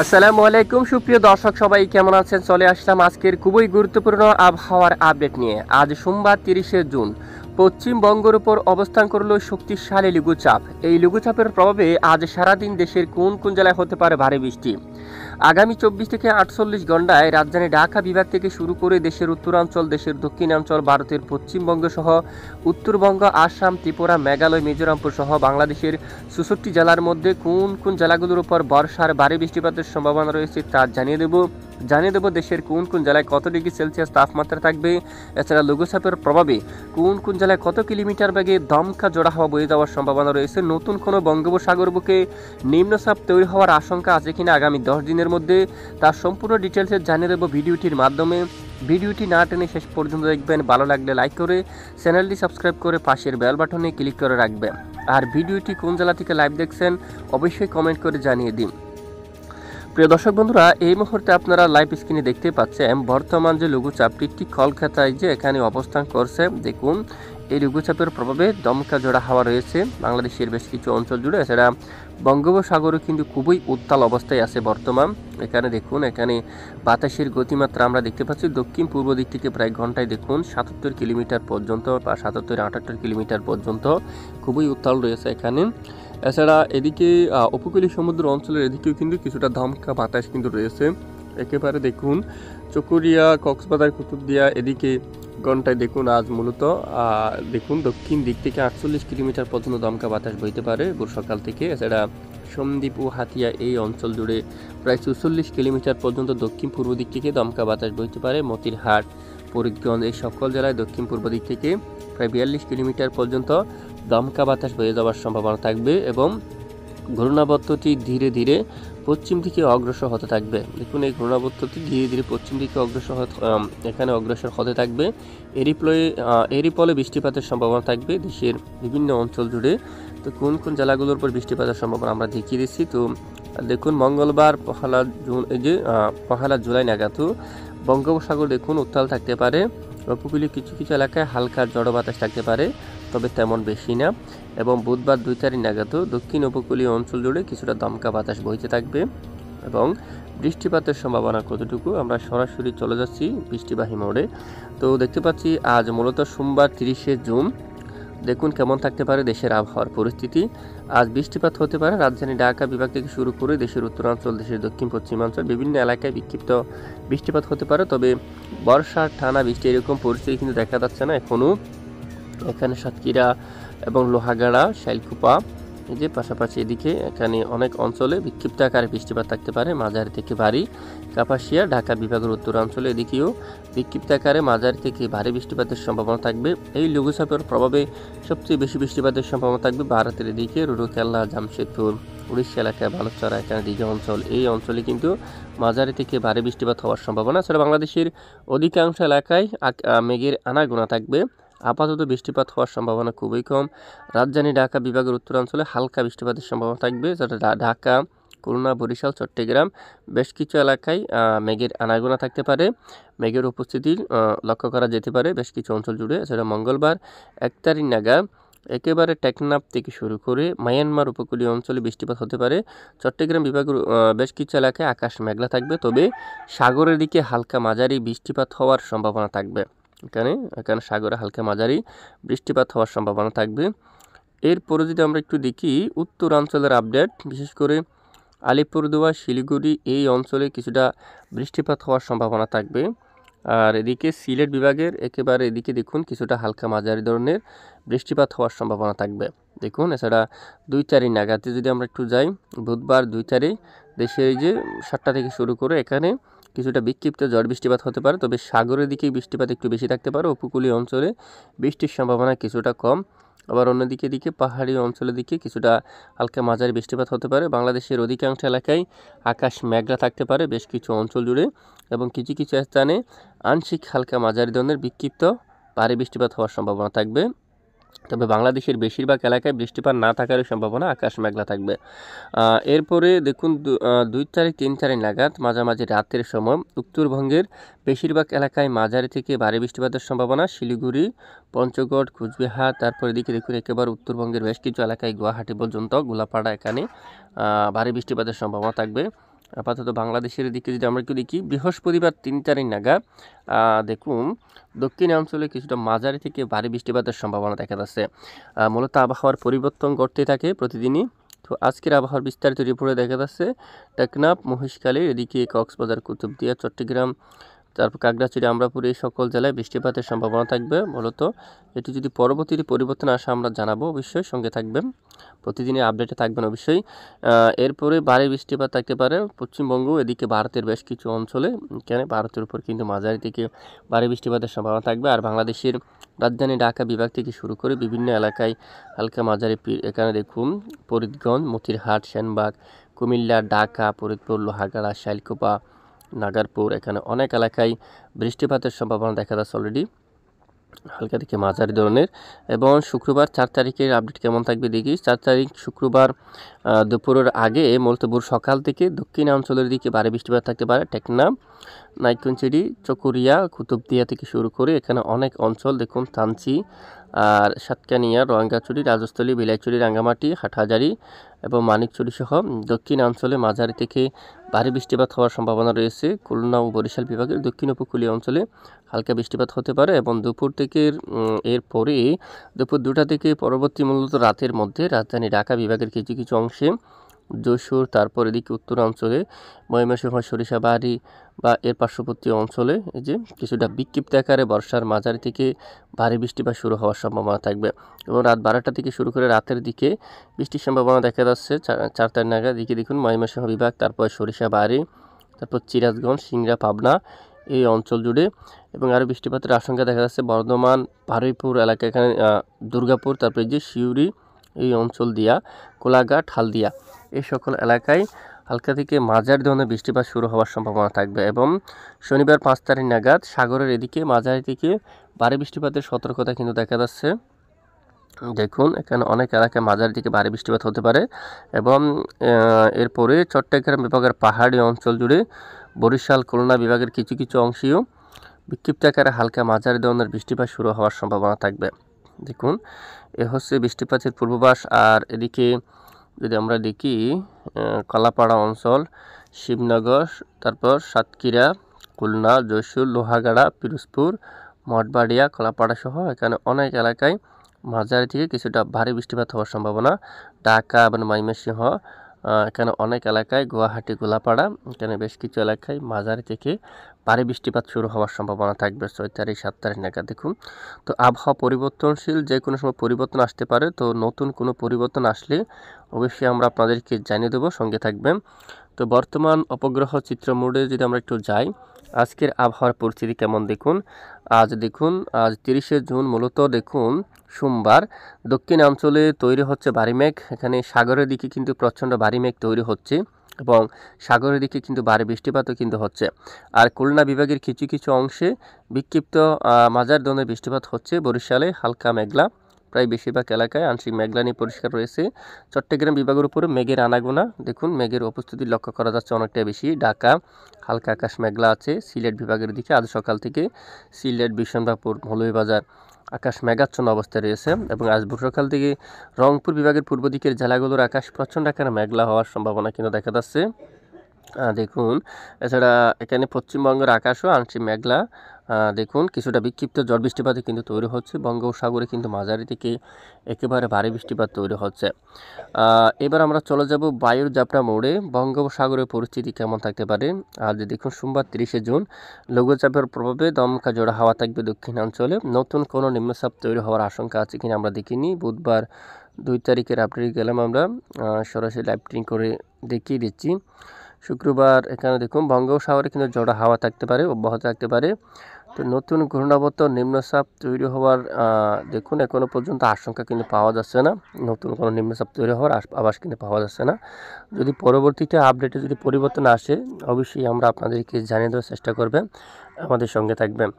আসসালামু আলাইকুম সুপ্রিয় দর্শক সবাই কেমন আছেন? চলে আসলাম আজকের খুবই গুরুত্বপূর্ণ আবহাওয়ার আপডেট নিয়ে। আজ সোমবার 30শে জুন পশ্চিমবঙ্গের উপর অবস্থান করলো শক্তিশালী লঘুচাপ। এই লঘুচাপের প্রভাবে আজ সারাদিন দেশের কোন কোন জেলায় হতে পারে ভারী বৃষ্টি। আগামী 24 থেকে 48 ঘন্টায় রাজধানী ঢাকা বিভাগ থেকে শুরু করে দেশের উত্তরাঞ্চল, দেশের দক্ষিণাঞ্চল, ভারতের পশ্চিমবঙ্গ সহ উত্তরবঙ্গ, আসাম, ত্রিপুরা, মেঘালয়, মিজোরামপুর সহ বাংলাদেশের 64 জেলার মধ্যে কোন কোন জেলাগুলোর উপর বর্ষার ভারী বৃষ্টিপাতের সম্ভাবনা রয়েছে তা জানিয়ে দেব দেশের কোন কোন জেলায় কত ডিগ্রি সেলসিয়াস তাপমাত্রা থাকবে। এছাড়া লঘুচাপের প্রভাবে কোন কোন জেলায় কত কিলোমিটার বেগে দমকা জোড়া হাওয়া বয়ে যাওয়ার সম্ভাবনা রয়েছে। নতুন কোনো বঙ্গোপসাগর বুকে নিম্নচাপ তৈরি হওয়ার আশঙ্কা আছে কিনা আগামী 10 দিনের মধ্যে, তার সম্পূর্ণ ডিটেলসে জানিয়ে দেব ভিডিওটির মাধ্যমে। ভিডিওটি না টেনে শেষ পর্যন্ত দেখবেন। ভালো লাগলে লাইক করে চ্যানেলটি সাবস্ক্রাইব করে পাশের বেল বাটনে ক্লিক করে রাখবেন। আর ভিডিওটি কোন জেলা থেকে লাইভ দেখছেন অবশ্যই কমেন্ট করে জানিয়ে দিন। প্রিয় দর্শক বন্ধুরা, এই মুহূর্তে আপনারা লাইভ স্ক্রিনে দেখতে পাচ্ছেন বর্তমান যে লঘুচাপটি ঠিক কলকাতায় যে এখানে অবস্থান করছে। দেখুন, এই লঘুচাপের প্রভাবে দমকা জোড়া হাওয়া রয়েছে বাংলাদেশের বেশ কিছু অঞ্চল জুড়ে। এছাড়া বঙ্গোপসাগরও কিন্তু খুবই উত্তাল অবস্থায় আছে বর্তমান। এখানে দেখুন, এখানে বাতাসের গতিমাত্রা আমরা দেখতে পাচ্ছি দক্ষিণ পূর্ব দিক থেকে প্রায় ঘন্টায় দেখুন 77 কিলোমিটার পর্যন্ত বা 77-78 কিলোমিটার পর্যন্ত খুবই উত্তাল রয়েছে এখানে। এছাড়া এদিকে উপকূলীয় সমুদ্র অঞ্চলের এদিকেও কিন্তু কিছুটা দমকা বাতাস কিন্তু রয়েছে। একেবারে দেখুন চকরিয়া, কক্সবাজার, কুতুবদিয়া এদিকে ঘন্টায় দেখুন আজ মূলত দেখুন দক্ষিণ দিক থেকে 48 কিলোমিটার পর্যন্ত দমকা বাতাস বইতে পারে ভোর সকাল থেকে। এছাড়া সন্দ্বীপ ও হাতিয়া এই অঞ্চল জুড়ে প্রায় 44 কিলোমিটার পর্যন্ত দক্ষিণ পূর্ব দিক থেকে দমকা বাতাস বইতে পারে। মতিরহাট, ফরিদগঞ্জ এই সকল জেলায় দক্ষিণ পূর্ব দিক থেকে প্রায় 42 কিলোমিটার পর্যন্ত দমকা বাতাস বয়ে যাওয়ার সম্ভাবনা থাকবে এবং ঘূর্ণাবর্তটি ধীরে ধীরে পশ্চিম দিকে অগ্রসর হতে থাকবে। দেখুন, এই ঘূর্ণাবর্তটি ধীরে ধীরে পশ্চিম দিকে এখানে অগ্রসর হতে থাকবে। এরই ফলে বৃষ্টিপাতের সম্ভাবনা থাকবে দেশের বিভিন্ন অঞ্চল জুড়ে। তো কোন কোন জেলাগুলোর উপর বৃষ্টিপাতের সম্ভাবনা আমরা দেখিয়ে দিচ্ছি। তো দেখুন, মঙ্গলবার পহেলা জুলাই নাগাদ বঙ্গোপসাগর দেখুন উত্তাল থাকতে পারে। উপকূলীয় কিছু কিছু এলাকায় হালকা ঝড়ো বাতাস থাকতে পারে, তবে তেমন বেশি না। এবং বুধবার 2 তারিখ নাগাদ দক্ষিণ উপকূলীয় অঞ্চল জুড়ে কিছুটা দমকা বাতাস বইতে থাকবে। এবং বৃষ্টিপাতের সম্ভাবনা কতটুকু আমরা সরাসরি চলে যাচ্ছি বৃষ্টিবাহী মোড়ে। তো দেখতে পাচ্ছি আজ মূলত সোমবার 30শে জুন। দেখুন কেমন থাকতে পারে দেশের আবহাওয়ার পরিস্থিতি। আজ বৃষ্টিপাত হতে পারে রাজধানী ঢাকা বিভাগ থেকে শুরু করে দেশের উত্তরাঞ্চল, দেশের দক্ষিণ পশ্চিমাঞ্চল বিভিন্ন এলাকায় বিক্ষিপ্ত বৃষ্টিপাত হতে পারে। তবে বর্ষার টানা বৃষ্টি এরকম পরিস্থিতি কিন্তু দেখা যাচ্ছে না এখনও। এখানে সাতক্ষীরা এবং লোহাগাড়া, শাইলকুপা এই যে পাশাপাশি এদিকে এখানে অনেক অঞ্চলে বিক্ষিপ্ত আকারে বৃষ্টিপাত থাকতে পারে মাঝারি থেকে ভারী। কাপাসিয়া, ঢাকা বিভাগের উত্তরাঞ্চলে এদিকেও বিক্ষিপ্ত আকারে মাঝারি থেকে ভারী বৃষ্টিপাতের সম্ভাবনা থাকবে। এই লঘুচাপের প্রভাবে সবচেয়ে বেশি বৃষ্টিপাতের সম্ভাবনা থাকবে ভারতের এদিকে রুরুকেল্লা, জামশেদপুর, উড়িষ্যা এলাকায়, বালুচরা এখানে দিঘা অঞ্চল এই অঞ্চলে কিন্তু মাঝারি থেকে ভারী বৃষ্টিপাত হওয়ার সম্ভাবনা। এছাড়া বাংলাদেশের অধিকাংশ এলাকায় মেঘের আনাগোনা থাকবে। আপাতত বৃষ্টিপাত হওয়ার সম্ভাবনা খুবই কম। রাজধানী ঢাকা বিভাগের উত্তরাঞ্চলে হালকা বৃষ্টিপাতের সম্ভাবনা থাকবে, যেটা ঢাকা, খুলনা, বরিশাল, চট্টগ্রাম বেশ কিছু এলাকায় মেঘের আনাগোনা থাকতে পারে। মেঘের উপস্থিতি লক্ষ্য করা যেতে পারে বেশ কিছু অঞ্চল জুড়ে। এছাড়া মঙ্গলবার 1 তারিখ নাগাদ একেবারে টেকনাফ থেকে শুরু করে মায়ানমার উপকূলীয় অঞ্চলে বৃষ্টিপাত হতে পারে। চট্টগ্রাম বিভাগের বেশ কিছু এলাকায় আকাশ মেঘলা থাকবে, তবে সাগরের দিকে হালকা মাঝারি বৃষ্টিপাত হওয়ার সম্ভাবনা থাকবে। এখানে সাগরে হালকা মাঝারি বৃষ্টিপাত হওয়ার সম্ভাবনা থাকবে। এরপরে যদি আমরা একটু দেখি উত্তরাঞ্চলের আপডেট, বিশেষ করে আলিপুরদুয়ার, শিলিগুড়ি এই অঞ্চলে কিছুটা বৃষ্টিপাত হওয়ার সম্ভাবনা থাকবে। আর এদিকে সিলেট বিভাগের একেবারে এদিকে দেখুন কিছুটা হালকা মাঝারি ধরনের বৃষ্টিপাত হওয়ার সম্ভাবনা থাকবে। দেখুন, এছাড়া 2 তারিখ নাগাদে যদি আমরা একটু যাই, বুধবার 2 তারিখ দেশের এই যে 7টা থেকে শুরু করে এখানে কিছুটা বিক্ষিপ্ত ঝড় বৃষ্টিপাত হতে পারে, তবে সাগরের দিকে বৃষ্টিপাত একটু বেশি থাকতে পারে। উপকূলীয় অঞ্চলে বৃষ্টির সম্ভাবনা কিছুটা কম। আবার অন্যদিকে পাহাড়ি অঞ্চলের দিকে কিছুটা হালকা মাঝারি বৃষ্টিপাত হতে পারে। বাংলাদেশের অধিকাংশ এলাকায় আকাশ মেঘলা থাকতে পারে বেশ কিছু অঞ্চল জুড়ে, এবং কিছু কিছু স্থানে আংশিক হালকা মাঝারি ধরনের বিক্ষিপ্ত ভারী বৃষ্টিপাত হওয়ার সম্ভাবনা থাকবে। তবে বাংলাদেশের বেশিরভাগ এলাকায় বৃষ্টিপাত না থাকার সম্ভাবনা, আকাশ মেঘলা থাকবে। এরপরে দেখুন 2 তারিখ 3 তারিখ নাগাদ মাঝামাঝি রাতের সময় উত্তরবঙ্গের বেশিরভাগ এলাকায় মাঝারি থেকে ভারী বৃষ্টিপাতের সম্ভাবনা। শিলিগুড়ি, পঞ্চগড়, কুচবিহার, তারপরে দিকে দেখুন একেবারে উত্তরবঙ্গের বেশ কিছু এলাকায় গুয়াহাটি পর্যন্ত গোলাপাড়া এখানে ভারী বৃষ্টিপাতের সম্ভাবনা থাকবে। আপাতত বাংলাদেশের দিকে যদি আমরা একটু দেখি, বৃহস্পতিবার 3 তারিখ নাগাদ দেখুন দক্ষিণাঞ্চলে কিছুটা মাঝারি থেকে ভারী বৃষ্টিপাতের সম্ভাবনা দেখা যাচ্ছে। মূলত আবহাওয়ার পরিবর্তন ঘটতে থাকে প্রতিদিনই। তো আজকের আবহাওয়ার বিস্তারিত রিপোর্টে দেখা যাচ্ছে টেকনাফ, মহেশখালী, এদিকে কক্সবাজার, কুতুবদিয়া, চট্টগ্রাম, তারপর খাগড়াছড়ি, আমরাপুর, এই সকল জেলায় বৃষ্টিপাতের সম্ভাবনা থাকবে। মূলত এটি যদি পরবর্তী পরিবর্তন আসে আমরা জানাবো, অবশ্যই সঙ্গে থাকবেন, প্রতিদিনের আপডেটে থাকবেন অবশ্যই। এরপরে ভারী বৃষ্টিপাত থাকতে পারে পশ্চিমবঙ্গ, এদিকে ভারতের বেশ কিছু অঞ্চলে, এখানে ভারতের উপর কিন্তু মাঝারি থেকে ভারী বৃষ্টিপাতের সম্ভাবনা থাকবে। আর বাংলাদেশের রাজধানী ঢাকা বিভাগ থেকে শুরু করে বিভিন্ন এলাকায় হালকা মাঝারি, এখানে দেখুন ফরিদগঞ্জ, মতিরহাট, সেনবাগ, কুমিল্লা, ঢাকা, ফরিদপুর, লোহাগাড়া, শাইলকুপা, নাগারপুর, এখানে অনেক এলাকায় বৃষ্টিপাতের সম্ভাবনা দেখা যাচ্ছে অলরেডি হালকা থেকে মাঝারি ধরনের। এবং শুক্রবার 4 তারিখের আপডেট কেমন থাকবে দেখি। 4 তারিখ শুক্রবার দুপুরের আগে মূলত ভোর সকাল থেকে দক্ষিণাঞ্চলের দিকে ভারী বৃষ্টিপাত থাকতে পারে। টেকনাফ, নাইকুঞ্চিরি, চকুরিয়া, কুতুবদিয়া থেকে শুরু করে এখানে অনেক অঞ্চল দেখুন, থানচি আর সাতকানিয়া, রোয়াঙ্গাচুরি, রাজস্থলী, বিলাইচুরি, রাঙ্গামাটি, হাটহাজারি এবং মানিকচুরি সহ দক্ষিণাঞ্চলে মাঝারি থেকে ভারী বৃষ্টিপাত হওয়ার সম্ভাবনা রয়েছে। খুলনা ও বরিশাল বিভাগের দক্ষিণ উপকূলীয় অঞ্চলে হালকা বৃষ্টিপাত হতে পারে। এবং দুপুর থেকে এরপরে দুপুর 2টা থেকে পরবর্তী মূলত রাতের মধ্যে রাজধানী ঢাকা বিভাগের কিছু কিছু অংশে, যশোর, তারপর এদিকে উত্তরাঞ্চলে ময়মনসিংহ, সরিষাবাড়ি বা এর পার্শ্ববর্তী অঞ্চলে এই যে কিছুটা বিক্ষিপ্ত আকারে বর্ষার মাঝারি থেকে ভারী বৃষ্টিপাত শুরু হওয়ার সম্ভাবনা থাকবে। এবং রাত 12টা থেকে শুরু করে রাতের দিকে বৃষ্টির সম্ভাবনা দেখা যাচ্ছে 4 তারিখ নাগাদ। দিকে দেখুন ময়মনসিংহ বিভাগ, তারপর সরিষাবাড়ি, তারপর সিরাজগঞ্জ, সিংড়া, পাবনা এই অঞ্চল জুড়ে। এবং আরও বৃষ্টিপাতের আশঙ্কা দেখা যাচ্ছে বর্ধমান, বারুইপুর এলাকা, এখানে দুর্গাপুর, তারপরে যে সিউড়ি এই অঞ্চল দিয়া, কোলাঘাট, হালদিয়া এই সকল এলাকায় হালকা থেকে মাঝারি ধরনের বৃষ্টিপাত শুরু হওয়ার সম্ভাবনা থাকবে। এবং শনিবার 5 তারিখ নাগাদ সাগরের এদিকে মাঝারি থেকে ভারী বৃষ্টিপাতের সতর্কতা কিন্তু দেখা যাচ্ছে। দেখুন এখানে অনেক এলাকায় মাঝারি থেকে ভারী বৃষ্টিপাত হতে পারে। এবং এরপরে চট্টগ্রাম বিভাগের পাহাড়ি অঞ্চল জুড়ে, বরিশাল, খুলনা বিভাগের কিছু কিছু অংশেও বিক্ষিপ্ত আকারে হালকা মাঝারি ধরনের বৃষ্টিপাত শুরু হওয়ার সম্ভাবনা থাকবে। দেখুন এ হচ্ছে বৃষ্টিপাতের পূর্বাভাস। আর এদিকে যদি আমরা দেখি কলাপাড়া অঞ্চল, শিবনগর, তারপর সাতক্ষীরা, খুলনা, যশোর, লোহাগাড়া, পিরোজপুর, মঠবাড়িয়া, কলাপাড়া সহ এখানে অনেক এলাকায় মাঝারি থেকে কিছুটা ভারী বৃষ্টিপাত হওয়ার সম্ভাবনা। ঢাকা এবং ময়মনসিংহ, এখানে অনেক এলাকায়, গুয়াহাটি, গোলাপাড়া, এখানে বেশ কিছু এলাকায় মাঝারি থেকে ভারী বৃষ্টিপাত শুরু হওয়ার সম্ভাবনা থাকবে 6 তারিখ 7 তারিখ নাগাদ। দেখুন তো আবহাওয়া পরিবর্তনশীল, যে কোনো সময় পরিবর্তন আসতে পারে। তো নতুন কোনো পরিবর্তন আসলে অবশ্যই আমরা আপনাদেরকে জানিয়ে দেবো, সঙ্গে থাকবেন। তো বর্তমান উপগ্রহ চিত্র মোডে যদি আমরা একটু যাই, আজকের আবহাওয়ার পরিস্থিতি কেমন দেখুন। আজ দেখুন, আজ 30শে জুন, মূলত দেখুন সোমবার, দক্ষিণাঞ্চলে তৈরি হচ্ছে ভারী মেঘ। এখানে সাগরের দিকে কিন্তু প্রচণ্ড ভারী মেঘ তৈরি হচ্ছে এবং সাগরের দিকে কিন্তু ভারী বৃষ্টিপাতও কিন্তু হচ্ছে। আর খুলনা বিভাগের কিছু কিছু অংশে বিক্ষিপ্ত মাঝারি ধরনের বৃষ্টিপাত হচ্ছে। বরিশালে হালকা মেঘলা, প্রায় বেশিরভাগ এলাকায় আংশিক মেঘলা নিয়ে পরিষ্কার রয়েছে। চট্টগ্রাম বিভাগের উপরে মেঘের আনাগোনা, দেখুন মেঘের উপস্থিতি লক্ষ্য করা যাচ্ছে অনেকটা বেশি। ঢাকা হালকা আকাশ মেঘলা আছে। সিলেট বিভাগের দিকে আজ সকাল থেকে সিলেট, বিশনবাপুর, মৌলভীবাজার আকাশ মেঘাচ্ছন্ন অবস্থায় রয়েছে। এবং আজ ভোর সকাল থেকে রংপুর বিভাগের পূর্ব দিকের জেলাগুলোর আকাশ প্রচণ্ড আকারে মেঘলা হওয়ার সম্ভাবনা কিন্তু দেখা যাচ্ছে। দেখুন এছাড়া এখানে পশ্চিমবঙ্গের আকাশও আংশিক মেঘলা। দেখুন কিছুটা বিক্ষিপ্ত ঝড় বৃষ্টিপাত কিন্তু তৈরি হচ্ছে। বঙ্গোপসাগরে কিন্তু মাঝারি থেকে একেবারে ভারী বৃষ্টিপাত তৈরি হচ্ছে। এবার আমরা চলে যাব বায়ুর জাপটা মোড়ে। বঙ্গোপসাগরের পরিস্থিতি কেমন থাকতে পারে। আজ দেখুন সোমবার 30শে জুন, লঘুচাপের প্রভাবে দমকা জোড়া হাওয়া থাকবে দক্ষিণাঞ্চলে। নতুন কোনো নিম্নচাপ তৈরি হওয়ার আশঙ্কা আছে কিনা আমরা দেখিনি। বুধবার 2 তারিখের আপডেট গেলাম আমরা, সরাসরি লাইভ ট্রিং করে দেখিয়ে দিচ্ছি। শুক্রবার এখানে দেখুন বঙ্গোপসাগরে কিন্তু জোড়া হাওয়া থাকতে পারে, অব্যাহত থাকতে পারে। তো নতুন ঘূর্ণাবর্ত নিম্নচাপ তৈরি হওয়ার দেখুন এখনও পর্যন্ত আশঙ্কা কিন্তু পাওয়া যাচ্ছে না। নতুন কোনো নিম্নচাপ তৈরি হওয়ার আভাস কিন্তু পাওয়া যাচ্ছে না। যদি পরবর্তীতে আপডেটে যদি পরিবর্তন আসে অবশ্যই আমরা আপনাদেরকে জানিয়ে দেওয়ার চেষ্টা করবেন, আমাদের সঙ্গে থাকবেন।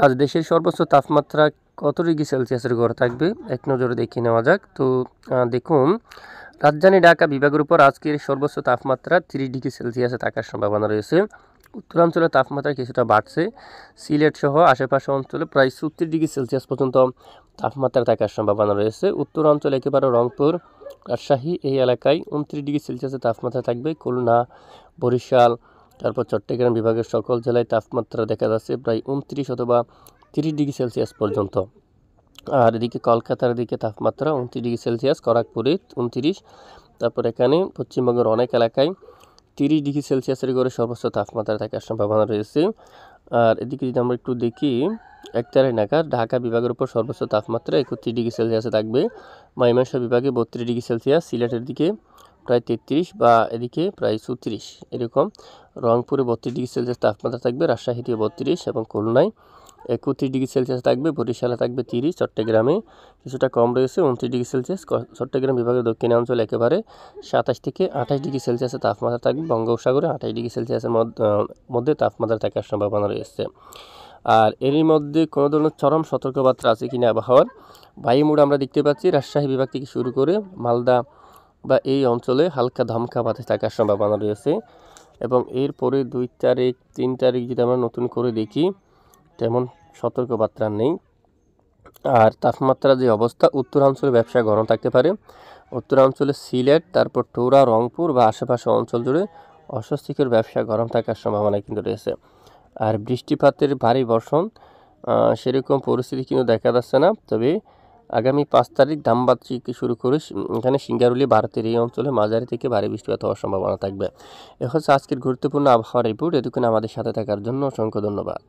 আজ দেশের সর্বোচ্চ তাপমাত্রা কত ডিগ্রি সেলসিয়াসের ঘরে থাকবে এক নজরে দেখিয়ে নেওয়া যাক। তো দেখুন রাজধানী ঢাকা বিভাগের উপর আজকের সর্বোচ্চ তাপমাত্রা 30 ডিগ্রি সেলসিয়াসে থাকার সম্ভাবনা রয়েছে। উত্তরাঞ্চলের তাপমাত্রা কিছুটা বাড়ছে। সিলেট সহ আশেপাশে অঞ্চলে প্রায় 34 ডিগ্রি সেলসিয়াস পর্যন্ত তাপমাত্রা থাকার সম্ভাবনা রয়েছে। উত্তরাঞ্চলে একেবারে রংপুর, রাজশাহী এই এলাকায় 29 ডিগ্রি সেলসিয়াসের তাপমাত্রা থাকবে। খুলনা, বরিশাল, তারপর চট্টগ্রাম বিভাগের সকল জেলায় তাপমাত্রা দেখা যাচ্ছে প্রায় 29 অথবা 30 ডিগ্রি সেলসিয়াস পর্যন্ত। আর এদিকে কলকাতার দিকে তাপমাত্রা 29 ডিগ্রি সেলসিয়াস, খড়গপুরে 29, তারপর এখানে পশ্চিমবঙ্গের অনেক এলাকায় 30 ডিগ্রি সেলসিয়াসের করে সর্বোচ্চ তাপমাত্রা থাকার সম্ভাবনা রয়েছে। আর এদিকে যদি আমরা একটু দেখি 1 তারিখ নাগাদ ঢাকা বিভাগের উপর সর্বোচ্চ তাপমাত্রা 31 ডিগ্রি সেলসিয়াসে থাকবে। ময়মনসিংহ বিভাগে 32 ডিগ্রি সেলসিয়াস, সিলেটের দিকে প্রায় 33 বা এদিকে প্রায় 34 এরকম। রংপুরে 32 ডিগ্রি সেলসিয়াস তাপমাত্রা থাকবে, রাজশাহীতে 32 এবং খুলনায় 31 ডিগ্রি সেলসিয়াস থাকবে, বরিশালে থাকবে 30, চট্টগ্রামে কিছুটা কম রয়েছে 29 ডিগ্রি সেলসিয়াস। চট্টগ্রাম বিভাগের দক্ষিণাঞ্চল একেবারে 27 থেকে 28 ডিগ্রি সেলসিয়াসের তাপমাত্রা থাকবে। বঙ্গোপসাগরে 28 ডিগ্রি সেলসিয়াসের মধ্যে তাপমাত্রা থাকার সম্ভাবনা রয়েছে। আর এরই মধ্যে কোনো ধরনের চরম সতর্কবার্তা আছে কিনা আবহাওয়ার, বায়ুমোড আমরা দেখতে পাচ্ছি রাজশাহী বিভাগ থেকে শুরু করে মালদা বা এই অঞ্চলে হালকা দমকা বাতাস থাকার সম্ভাবনা রয়েছে। এবং এরপরে 2 তারিখ 3 তারিখ যদি আমরা নতুন করে দেখি তেমন সতর্কবার্তা নেই। আর তাপমাত্রার যে অবস্থা, উত্তরাঞ্চলে ব্যবসা গরম থাকতে পারে। উত্তরাঞ্চলে সিলেট, তারপর টুরা, রংপুর বা আশেপাশে অঞ্চল জুড়ে অস্বস্তিকর ব্যবসা গরম থাকার সম্ভাবনা কিন্তু রয়েছে। আর বৃষ্টিপাতের ভারী বর্ষণ সেরকম পরিস্থিতি কিন্তু দেখা যাচ্ছে না। তবে আগামী 5 তারিখ ধানবাদ থেকে শুরু করে এখানে সিঙ্গারুলি, ভারতের এই অঞ্চলে মাঝারি থেকে ভারী বৃষ্টিপাত হওয়ার সম্ভাবনা থাকবে। এ হচ্ছে আজকের গুরুত্বপূর্ণ আবহাওয়া রিপোর্ট। এতক্ষণ আমাদের সাথে থাকার জন্য অসংখ্য ধন্যবাদ।